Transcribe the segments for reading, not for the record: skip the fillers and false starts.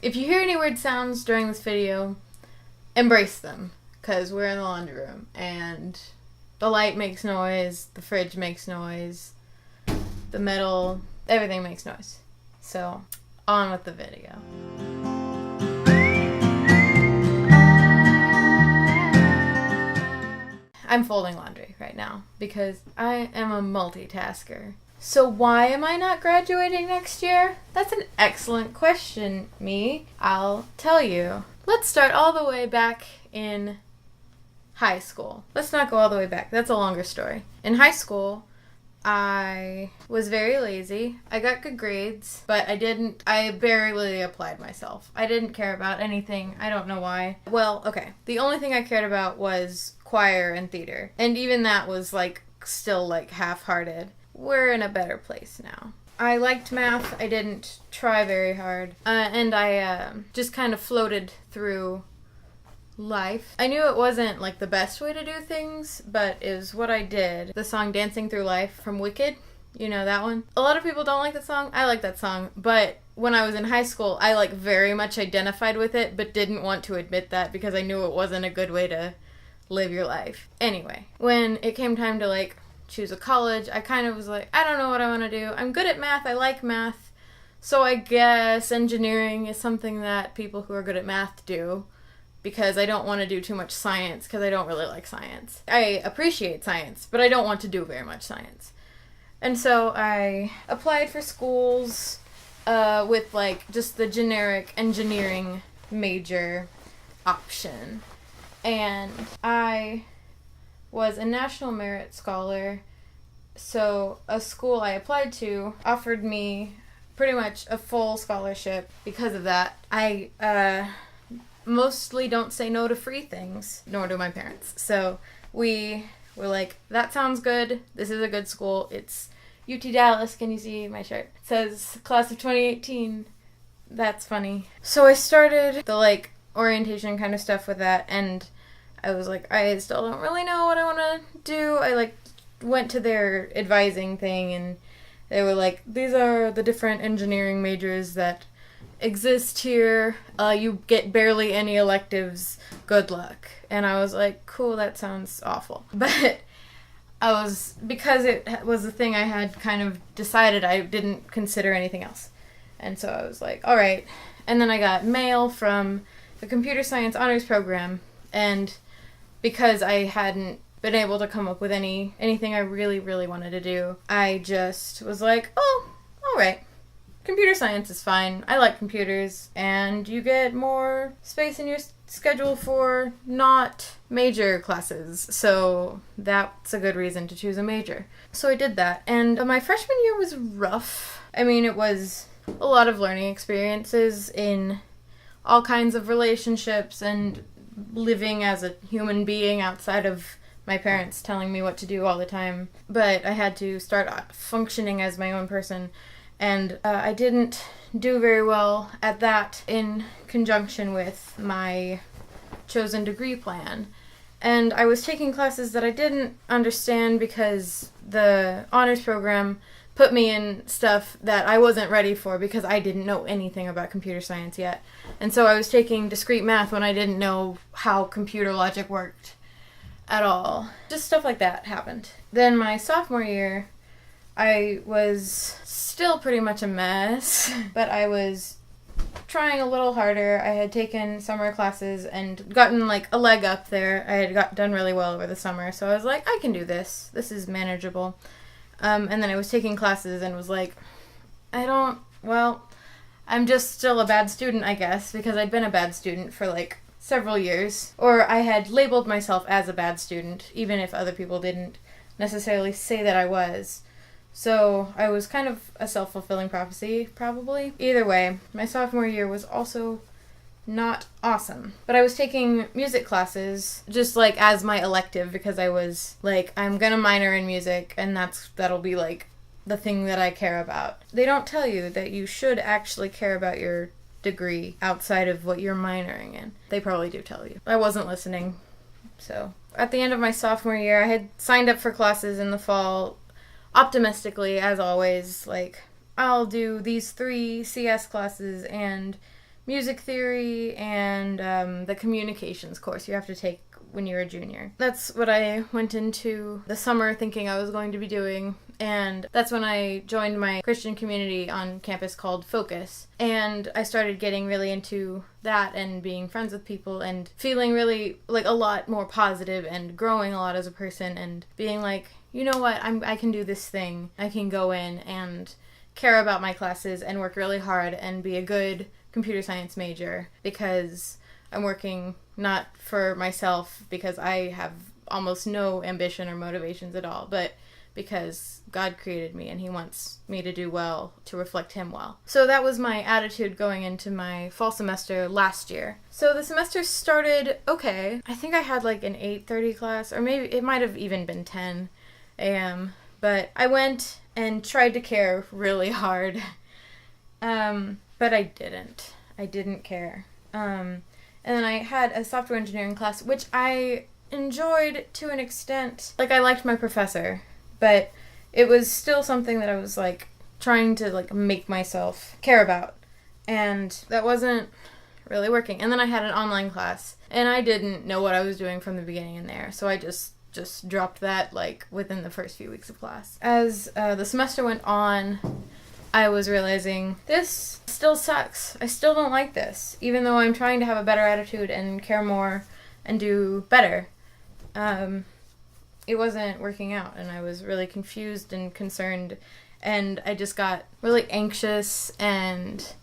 If you hear any weird sounds during this video, embrace them, because we're in the laundry room, and the light makes noise, the fridge makes noise, the metal, everything makes noise. So, on with the video. I'm folding laundry right now because I am a multitasker. So why am I not graduating next year? That's an excellent question, me. I'll tell you. Let's start all the way back in high school. Let's not go all the way back. That's a longer story. In high school, I was very lazy. I got good grades, but I barely applied myself. I didn't care about anything. I don't know why. Well, okay. The only thing I cared about was choir and theater. And even that was still half-hearted. We're in a better place now. I liked math. I didn't try very hard. And I just kind of floated through life. I knew it wasn't the best way to do things, but it was what I did. The song Dancing Through Life from Wicked, you know that one? A lot of people don't like that song. I like that song, but when I was in high school, I very much identified with it, but didn't want to admit that because I knew it wasn't a good way to live your life. Anyway, when it came time to choose a college, I kind of was I don't know what I want to do. I'm good at math. I like math. So I guess engineering is something that people who are good at math do, because I don't want to do too much science because I don't really like science. I appreciate science, but I don't want to do very much science. And so I applied for schools with just the generic engineering major option. And I was a National Merit Scholar, so a school I applied to offered me pretty much a full scholarship because of that. I mostly don't say no to free things, nor do my parents. So we were that sounds good. This is a good school. It's UT Dallas. Can you see my shirt? It says class of 2018. That's funny. So I started the orientation kind of stuff with that, and I was I still don't really know what I want to do. I went to their advising thing, and they were these are the different engineering majors that exist here. You get barely any electives. Good luck. And I was cool, that sounds awful. But because it was the thing I had kind of decided, I didn't consider anything else. And so I was all right. And then I got mail from the computer science honors program, and because I hadn't been able to come up with anything I really, really wanted to do, I just was oh, all right. Computer science is fine. I like computers, and you get more space in your schedule for not major classes, so that's a good reason to choose a major. So I did that, and my freshman year was rough. I mean, it was a lot of learning experiences in all kinds of relationships and living as a human being outside of my parents telling me what to do all the time. But I had to start functioning as my own person. And I didn't do very well at that in conjunction with my chosen degree plan. And I was taking classes that I didn't understand because the honors program put me in stuff that I wasn't ready for because I didn't know anything about computer science yet. And so I was taking discrete math when I didn't know how computer logic worked at all. Just stuff like that happened. Then my sophomore year, I was still pretty much a mess, but I was trying a little harder. I had taken summer classes and gotten a leg up there. I had done really well over the summer, so I was I can do this. This is manageable. And then I was taking classes and was I'm just still a bad student, I guess, because I'd been a bad student for several years. Or I had labeled myself as a bad student, even if other people didn't necessarily say that I was. So I was kind of a self-fulfilling prophecy, probably. Either way, my sophomore year was also not awesome. But I was taking music classes just as my elective because I was I'm gonna minor in music, and that'll be the thing that I care about. They don't tell you that you should actually care about your degree outside of what you're minoring in. They probably do tell you. I wasn't listening. So at the end of my sophomore year, I had signed up for classes in the fall, optimistically, as always, I'll do these 3 CS classes and music theory and the communications course you have to take when you're a junior. That's what I went into the summer thinking I was going to be doing, and that's when I joined my Christian community on campus called Focus, and I started getting really into that and being friends with people and feeling really like a lot more positive and growing a lot as a person and being like, you know what, I can do this thing. I can go in and care about my classes and work really hard and be a good computer science major because I'm working not for myself because I have almost no ambition or motivations at all, but because God created me and He wants me to do well, to reflect Him well. So that was my attitude going into my fall semester last year. So the semester started okay. I think I had like an 8:30 class, or maybe it might have even been 10 a.m., but I went and tried to care really hard, but I didn't. I didn't care. And then I had a software engineering class, which I enjoyed to an extent. Like, I liked my professor, but it was still something that I was, like, trying to, like, make myself care about. And that wasn't really working. And then I had an online class, and I didn't know what I was doing from the beginning in there, so I just dropped that, like, within the first few weeks of class. As the semester went on, I was realizing this still sucks. I still don't like this, even though I'm trying to have a better attitude and care more and do better. It wasn't working out, and I was really confused and concerned, and I just got really anxious and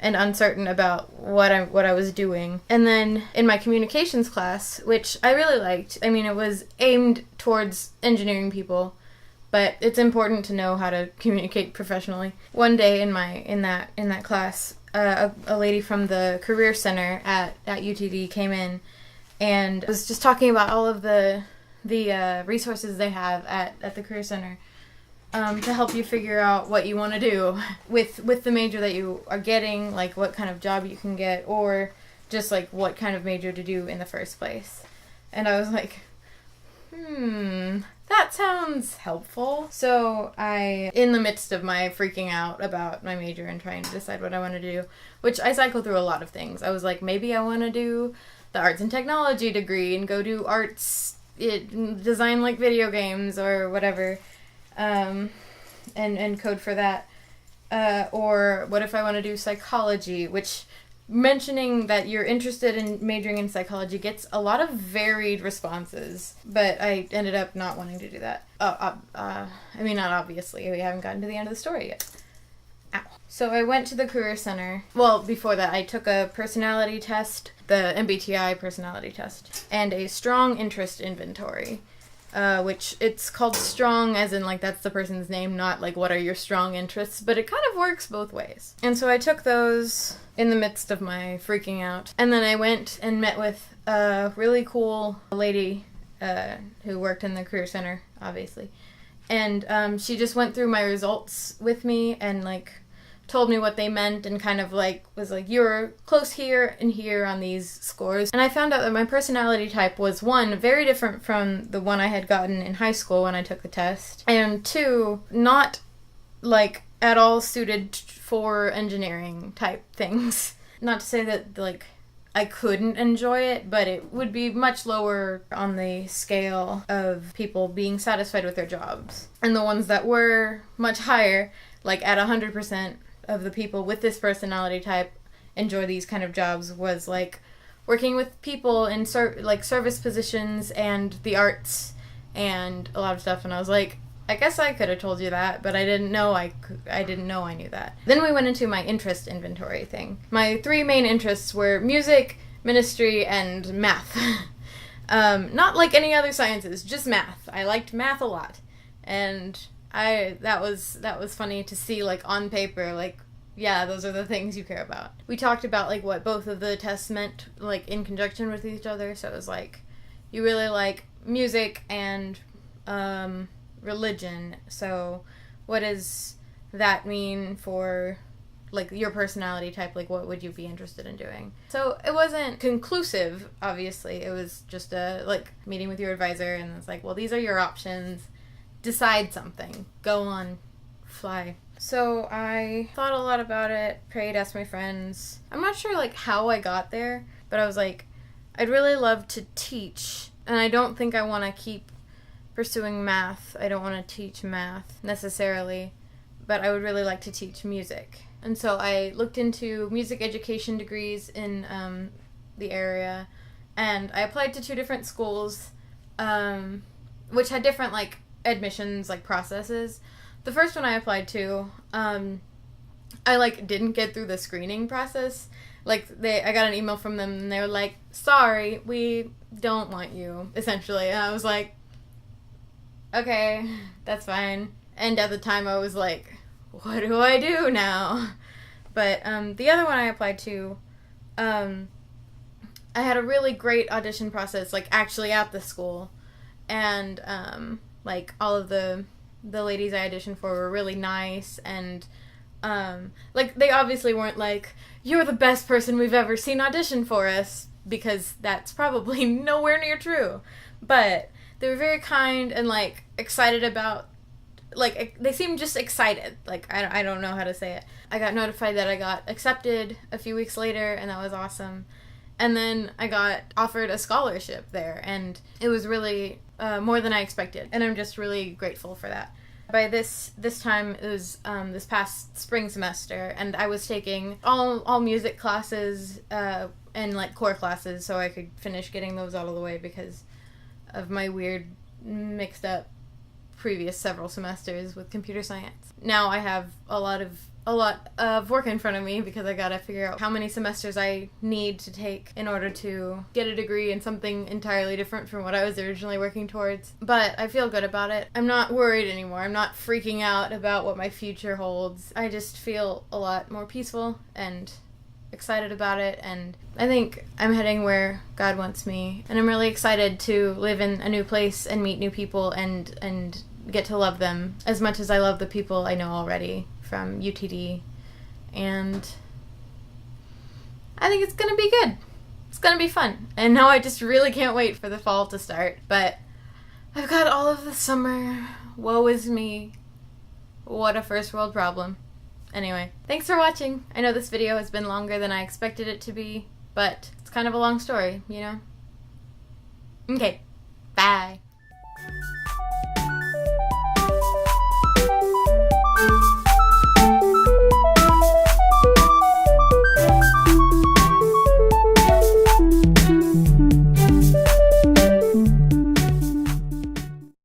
uncertain about what I was doing. And then in my communications class, which I really liked, I mean, it was aimed towards engineering people, but it's important to know how to communicate professionally. One day in that class, a lady from the Career Center at UTD came in and was just talking about all of the resources they have at the Career Center to help you figure out what you want to do with the major that you are getting, like what kind of job you can get, or just like what kind of major to do in the first place. And I was like, that sounds helpful. So in the midst of my freaking out about my major and trying to decide what I want to do, which I cycle through a lot of things, I was like, maybe I want to do the arts and technology degree and go do arts, design like video games or whatever, and code for that. Or what if I want to do psychology, which mentioning that you're interested in majoring in psychology gets a lot of varied responses, but I ended up not wanting to do that. I mean, not obviously. We haven't gotten to the end of the story yet. Ow. So I went to the Career Center. Well, before that, I took a personality test, the MBTI personality test, and a strong interest inventory, which it's called strong as in, like, that's the person's name, not, like, what are your strong interests, but it kind of works both ways. And so I took those in the midst of my freaking out. And then I went and met with a really cool lady who worked in the Career Center, obviously. And she just went through my results with me and, like, told me what they meant and kind of, like, was like, you're close here and here on these scores. And I found out that my personality type was, 1, very different from the one I had gotten in high school when I took the test, and 2, not, like, at all suited for engineering type things. Not to say that, like, I couldn't enjoy it, but it would be much lower on the scale of people being satisfied with their jobs. And the ones that were much higher, like at 100% of the people with this personality type enjoy these kind of jobs, was like working with people in service positions and the arts and a lot of stuff. And I was like, I guess I could have told you that, but I didn't know I knew that. Then we went into my interest inventory thing. My 3 main interests were music, ministry, and math. Not like any other sciences, just math. I liked math a lot. And that was funny to see, like, on paper, like, yeah, those are the things you care about. We talked about, like, what both of the tests meant, like, in conjunction with each other. So it was like, you really like music and religion, so what does that mean for, like, your personality type? Like, what would you be interested in doing? So it wasn't conclusive, obviously. It was just a, like, meeting with your advisor, and it's like, well, these are your options. Decide something. Go on. Fly. So I thought a lot about it, prayed, asked my friends. I'm not sure like how I got there, but I was like, I'd really love to teach, and I don't think I want to keep pursuing math. I don't want to teach math necessarily, but I would really like to teach music. And so I looked into music education degrees in the area, and I applied to 2 different schools, which had different like admissions like processes. The first one I applied to, I like didn't get through the screening process. Like I got an email from them and they were like, "Sorry, we don't want you," essentially. And I was like, okay, that's fine. And at the time I was like, what do I do now? But the other one I applied to, I had a really great audition process, like actually at the school. And like all of the ladies I auditioned for were really nice, and like they obviously weren't like, "You're the best person we've ever seen audition for us," because that's probably nowhere near true. But they were very kind and like excited about, like they seemed just excited. Like I don't know how to say it. I got notified that I got accepted a few weeks later, and that was awesome. And then I got offered a scholarship there, and it was really more than I expected, and I'm just really grateful for that. By this time, it was this past spring semester, and I was taking all music classes and like core classes, so I could finish getting those out of the way because of my weird mixed up previous several semesters with computer science. Now I have a lot of work in front of me because I gotta figure out how many semesters I need to take in order to get a degree in something entirely different from what I was originally working towards. But I feel good about it. I'm not worried anymore. I'm not freaking out about what my future holds. I just feel a lot more peaceful and excited about it, and I think I'm heading where God wants me, and I'm really excited to live in a new place and meet new people and get to love them as much as I love the people I know already from UTD, and I think it's gonna be good. It's gonna be fun, and now I just really can't wait for the fall to start. But I've got all of the summer. Woe is me. What a first world problem. Anyway, thanks for watching. I know this video has been longer than I expected it to be, but it's kind of a long story, you know? Okay, bye.